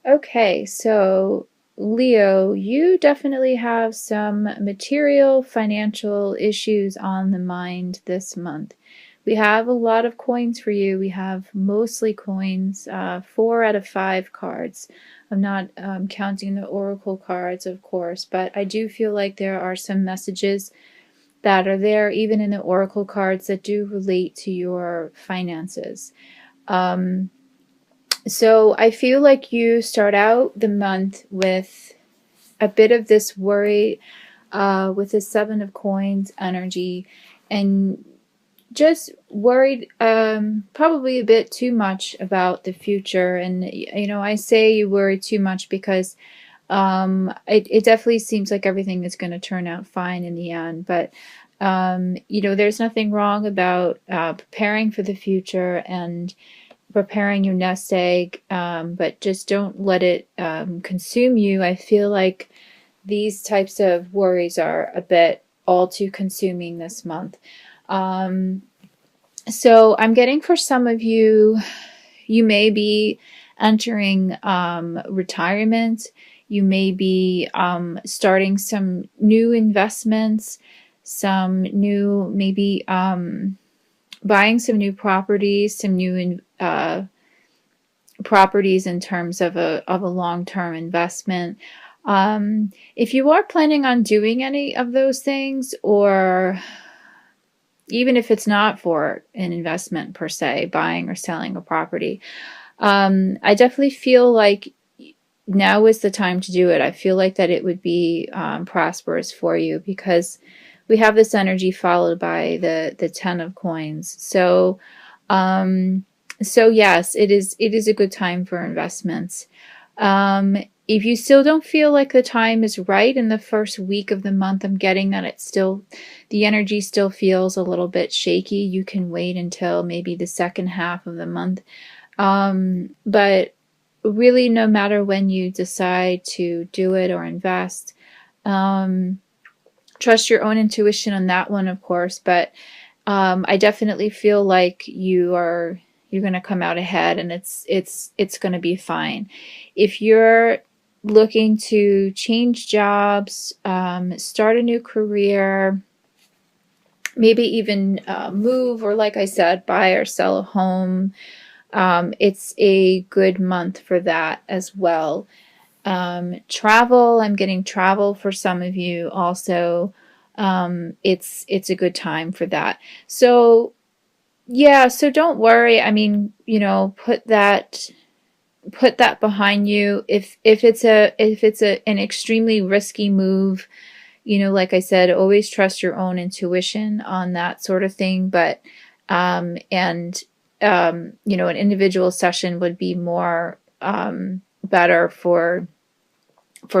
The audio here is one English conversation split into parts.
Okay, so Leo, you definitely have some material financial issues on the mind this month. We have a lot of coins for you. We have mostly coins, 4 out of 5 cards. I'm not counting the oracle cards, of course, but I do feel like there are some messages that are there, even in the oracle cards, that do relate to your finances. Um, so I feel like you start out the month with a bit of this worry, with the 7 of Coins energy, and just worried, probably a bit too much about the future. And I say you worry too much because it definitely seems like everything is going to turn out fine in the end. But there's nothing wrong about preparing for the future and preparing your nest egg, but just don't let it consume you. I feel like these types of worries are a bit all too consuming this month. Um, so I'm getting, for some of you, you may be entering retirement. You may be starting some new investments, some new, maybe buying some new properties, some new properties in terms of a long-term investment. If you are planning on doing any of those things, or even if it's not for an investment per se, buying or selling a property, I definitely feel like now is the time to do it. I feel like that it would be prosperous for you, because we have this energy followed by the 10 of Coins. So yes, it is a good time for investments. If you still don't feel like the time is right in the first week of the month, I'm getting that the energy still feels a little bit shaky. You can wait until maybe the second half of the month. But really, no matter when you decide to do it or invest, trust your own intuition on that one, of course. But I definitely feel like you're going to come out ahead, and it's going to be fine. If you're looking to change jobs, start a new career, maybe even move, or like I said, buy or sell a home, it's a good month for that as well. Travel, I'm getting travel for some of you also. It's a good time for that. So yeah, so don't worry. I mean, put that behind you. If it's an extremely risky move, like I said, always trust your own intuition on that sort of thing. But and an individual session would be more better for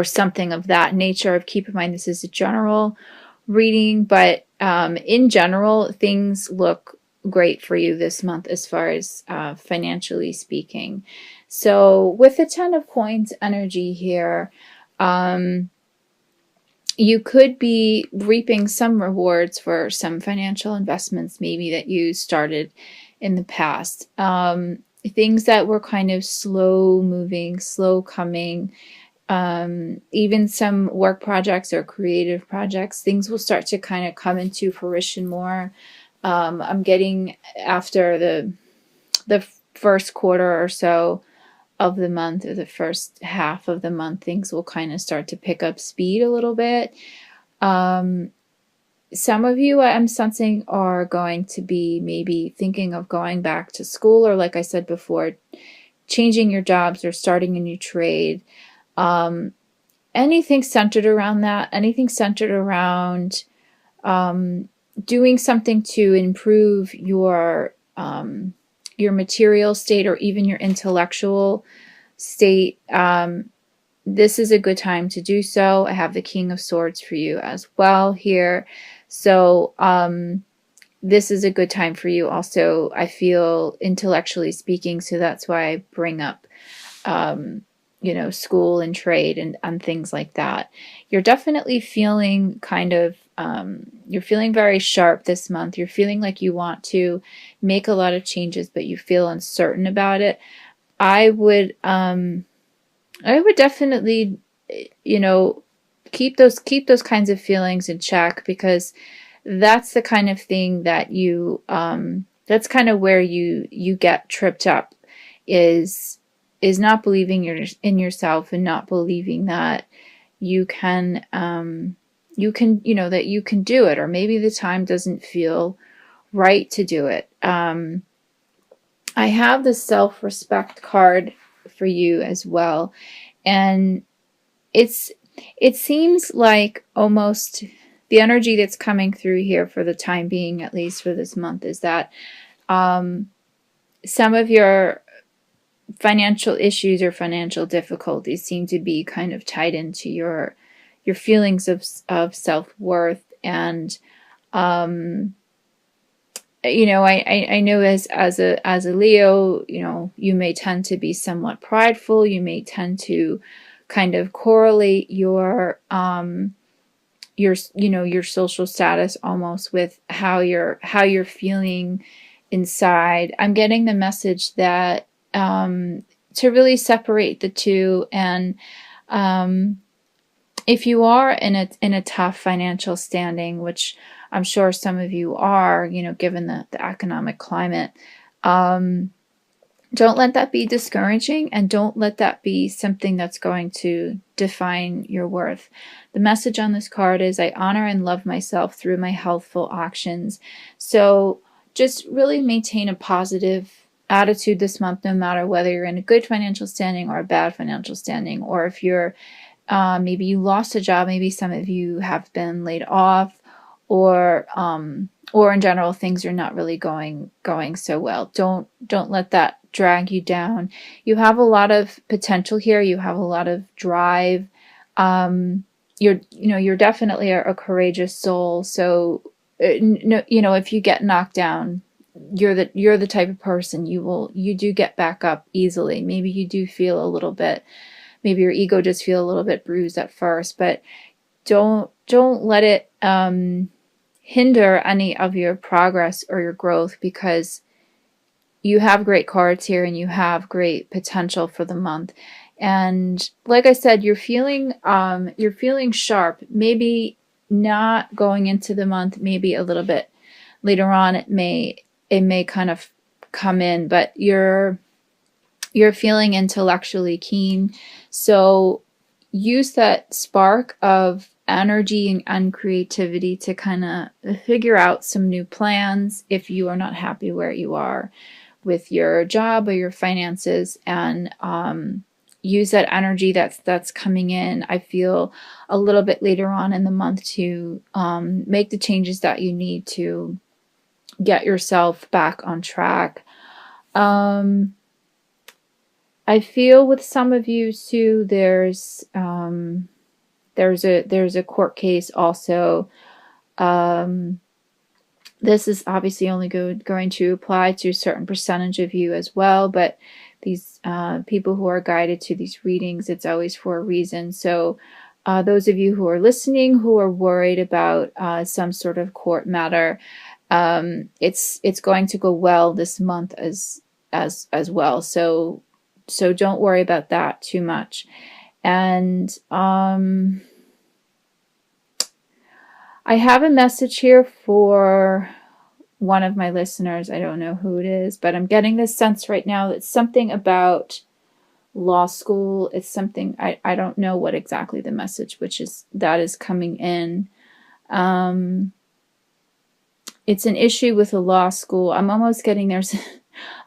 something of that nature. Keep in mind, this is a general reading, but in general, things look great for you this month as far as financially speaking. So with the 10 of Coins energy here, you could be reaping some rewards for some financial investments maybe that you started in the past. Things that were kind of slow moving, slow coming, even some work projects or creative projects, things will start to kind of come into fruition more. I'm getting, after the first quarter or so of the month, or the first half of the month, things will kind of start to pick up speed a little bit. Some of you, I'm sensing, are going to be maybe thinking of going back to school, or like I said before, changing your jobs or starting a new trade. Anything centered around that, anything centered around doing something to improve your material state, or even your intellectual state. This is a good time to do so. I have the King of Swords for you as well here. So this is a good time for you also, I feel, intellectually speaking. So that's why I bring up school and trade and things like that. You're definitely feeling kind of, you're feeling very sharp this month. You're feeling like you want to make a lot of changes, but you feel uncertain about it. I would I would definitely, you know, keep those kinds of feelings in check, because that's the kind of thing that that's kind of where you get tripped up, is not believing in yourself, and not believing that you can that you can do it, or maybe the time doesn't feel right to do it. I have the self-respect card for you as well, and it's it seems like almost the energy that's coming through here for the time being, at least for this month, is that um, some of your financial issues or financial difficulties seem to be kind of tied into your feelings of self-worth. And I know as a Leo, you may tend to be somewhat prideful. You may tend to kind of correlate your social status almost with how you're feeling inside. I'm getting the message that to really separate the two, and um, if you are in a tough financial standing, which I'm sure some of you are, given the economic climate, um, don't let that be discouraging, and don't let that be something that's going to define your worth. The message on this card is, I honor and love myself through my healthful actions. So just really maintain a positive attitude this month, no matter whether you're in a good financial standing or a bad financial standing, or if you're maybe you lost a job, maybe some of you have been laid off, or in general things are not really going so well. Don't let that drag you down. You have a lot of potential here. You have a lot of drive. You're definitely a courageous soul. So if you get knocked down, you're the type of person, you do get back up easily. Maybe you do feel a little bit, maybe your ego does feel a little bit bruised at first, but don't let it hinder any of your progress or your growth, because you have great cards here and you have great potential for the month. And like I said, you're feeling sharp. Maybe not going into the month, maybe a little bit later on it may kind of come in, but you're feeling intellectually keen. So use that spark of energy and creativity to kind of figure out some new plans if you are not happy where you are with your job or your finances, and use that energy that's coming in. I feel a little bit later on in the month to make the changes that you need to get yourself back on track. I feel with some of you too, there's a court case also. This is obviously only going to apply to a certain percentage of you as well, but these people who are guided to these readings, it's always for a reason. So those of you who are listening who are worried about some sort of court matter, it's going to go well this month as well. So don't worry about that too much. And I have a message here for one of my listeners. I don't know who it is, but I'm getting this sense right now that something about law school. It's something, I don't know what exactly the message that is coming in. It's an issue with a law school. I'm almost getting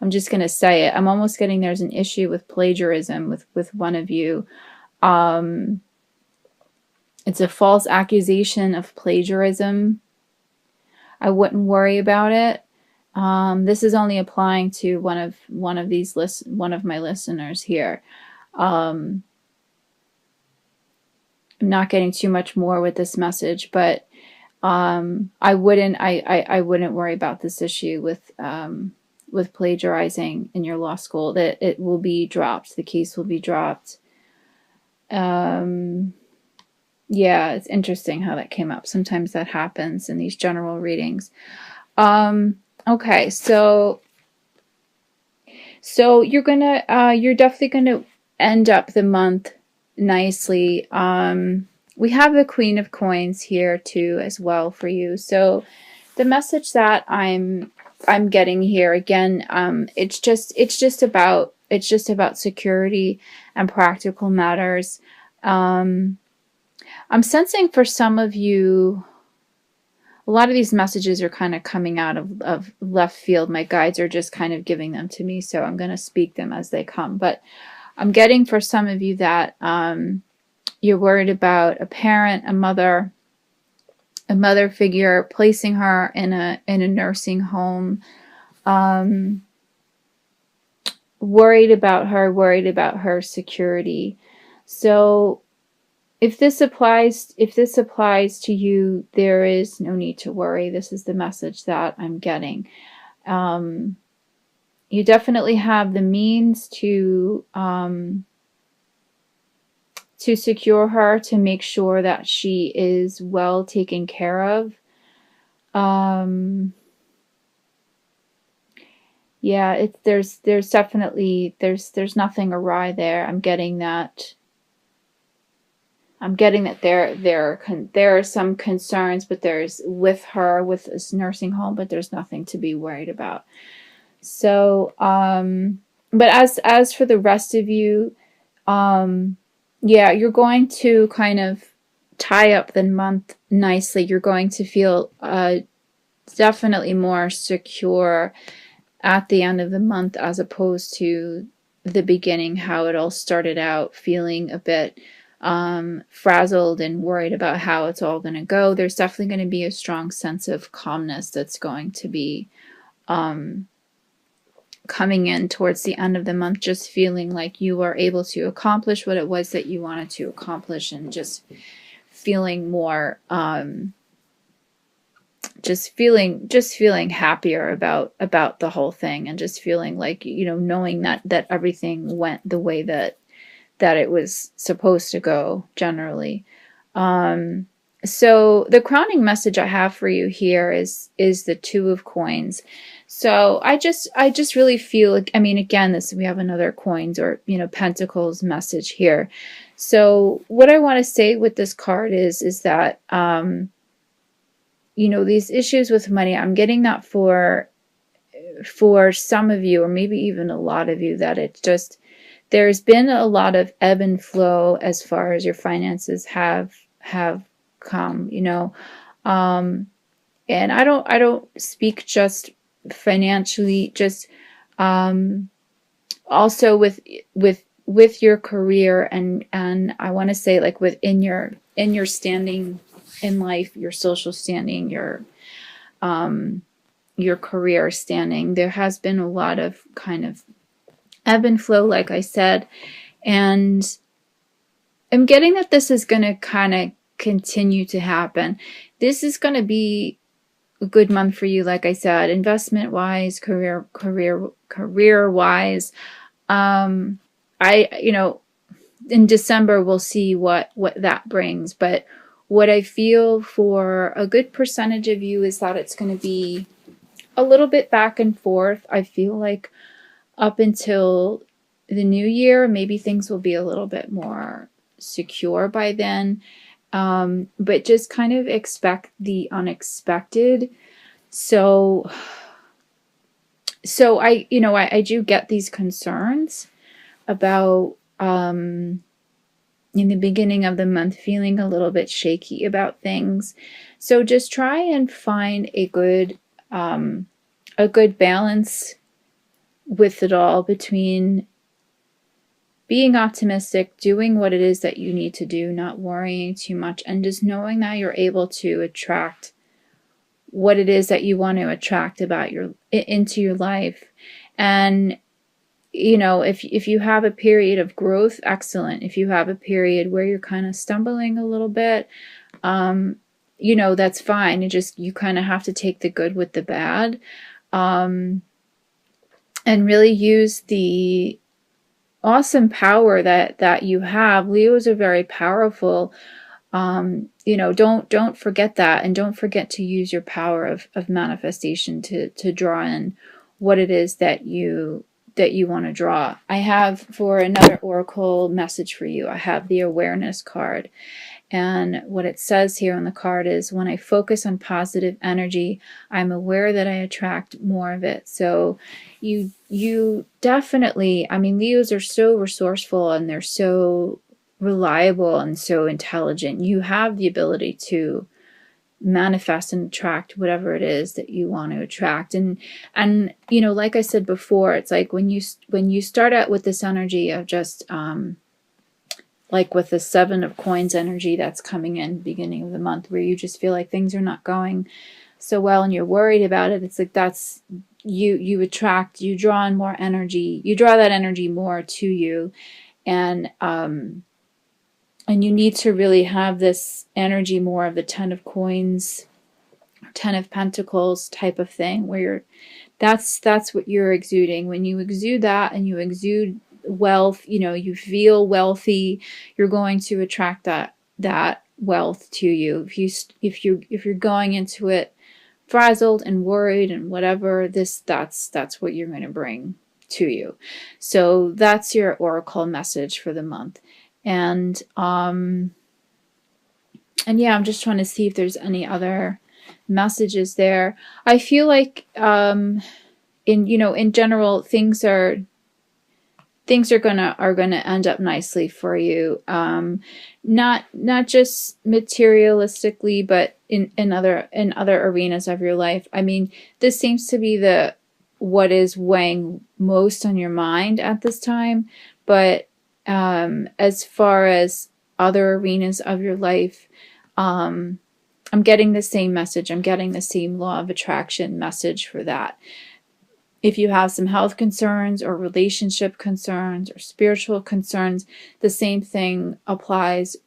I'm just going to say it. I'm almost getting there's an issue with plagiarism with one of you. It's a false accusation of plagiarism. I wouldn't worry about it. This is only applying to one of my listeners here. I'm not getting too much more with this message, but I wouldn't worry about this issue with plagiarizing in your law school. That it will be dropped. The case will be dropped. Yeah, it's interesting how that came up. Sometimes that happens in these general readings. Okay, so you're definitely gonna end up the month nicely. We have the Queen of Coins here too as well for you. So the message that I'm getting here again, it's just about security and practical matters. I'm sensing for some of you, a lot of these messages are kind of coming out of left field. My guides are just kind of giving them to me, so I'm going to speak them as they come. But I'm getting for some of you that you're worried about a parent, a mother figure, placing her in a nursing home, worried about her security. So if this applies to you, there is no need to worry. This is the message that I'm getting. You definitely have the means to secure her, to make sure that she is well taken care of. Yeah, there's definitely there's nothing awry there. I'm getting that there are some concerns, but there's with this nursing home, but there's nothing to be worried about. So, but as for the rest of you, yeah, you're going to kind of tie up the month nicely. You're going to feel definitely more secure at the end of the month as opposed to the beginning, how it all started out, feeling a bit frazzled and worried about how it's all going to go. There's definitely going to be a strong sense of calmness that's going to be coming in towards the end of the month, just feeling like you are able to accomplish what it was that you wanted to accomplish, and just feeling more just feeling happier about the whole thing, and just feeling like, knowing that everything went the way that it was supposed to go generally. So the crowning message I have for you here is the Two of Coins. So I just really feel like, again, we have another coins or, pentacles message here. So what I want to say with this card is that, these issues with money, I'm getting that for some of you, or maybe even a lot of you, that it's just, there's been a lot of ebb and flow as far as your finances have come, and I don't speak just financially, just also with your career, and I want to say, like, within your standing in life, your social standing, your career standing. There has been a lot of kind of ebb and flow, like I said, and I'm getting that this is going to kind of continue to happen. This is going to be a good month for you, like I said, investment wise, career wise. In December we'll see what that brings, but what I feel for a good percentage of you is that it's going to be a little bit back and forth. I feel like up until the new year, maybe things will be a little bit more secure by then. But just kind of expect the unexpected. So I do get these concerns about, in the beginning of the month, feeling a little bit shaky about things. So just try and find a good balance with it all, between being optimistic, doing what it is that you need to do, not worrying too much, and just knowing that you're able to attract what it is that you want to attract into your life. And if you have a period of growth, excellent. If you have a period where you're kind of stumbling a little bit, that's fine. You kind of have to take the good with the bad, and really use the awesome power that you have. Leos are very powerful. Don't forget that, and don't forget to use your power of manifestation to draw in what it is that you want to draw. I have, for another oracle message for you, I have the awareness card. And what it says here on the card is, when I focus on positive energy, I'm aware that I attract more of it. So you definitely, I mean, Leos are so resourceful and they're so reliable and so intelligent. You have the ability to manifest and attract whatever it is that you want to attract. And you know, like I said before, it's like when you start out with this energy of just like with the 7 of coins energy that's coming in beginning of the month, where you just feel like things are not going so well and you're worried about it, it's like that's you attract, you draw in more energy, you draw that energy more to you. And you need to really have this energy more of the 10 of coins, 10 of pentacles type of thing, where you're that's what you're exuding. When you exude that and you exude wealth, you know, you feel wealthy, you're going to attract that wealth to you. If you're going into it frazzled and worried and whatever, that's what you're going to bring to you. So that's your oracle message for the month. And yeah, I'm just trying to see if there's any other messages there. I feel like in general, things are gonna end up nicely for you. Not just materialistically, but in other arenas of your life. I mean, this seems to be what is weighing most on your mind at this time. But as far as other arenas of your life, I'm getting the same message. I'm getting the same law of attraction message for that. If you have some health concerns or relationship concerns or spiritual concerns, the same thing applies.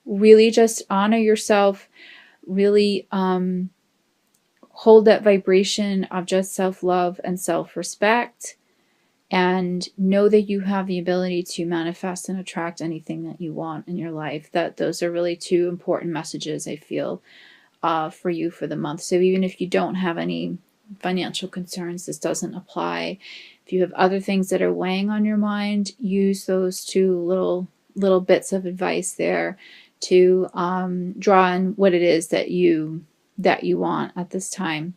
Really just honor yourself. Really hold that vibration of just self-love and self-respect. And know that you have the ability to manifest and attract anything that you want in your life. Those are really 2 important messages, I feel, for you for the month. So even if you don't have any financial concerns, this doesn't apply. If you have other things that are weighing on your mind, use those 2 little bits of advice there to draw in what it is that you want at this time.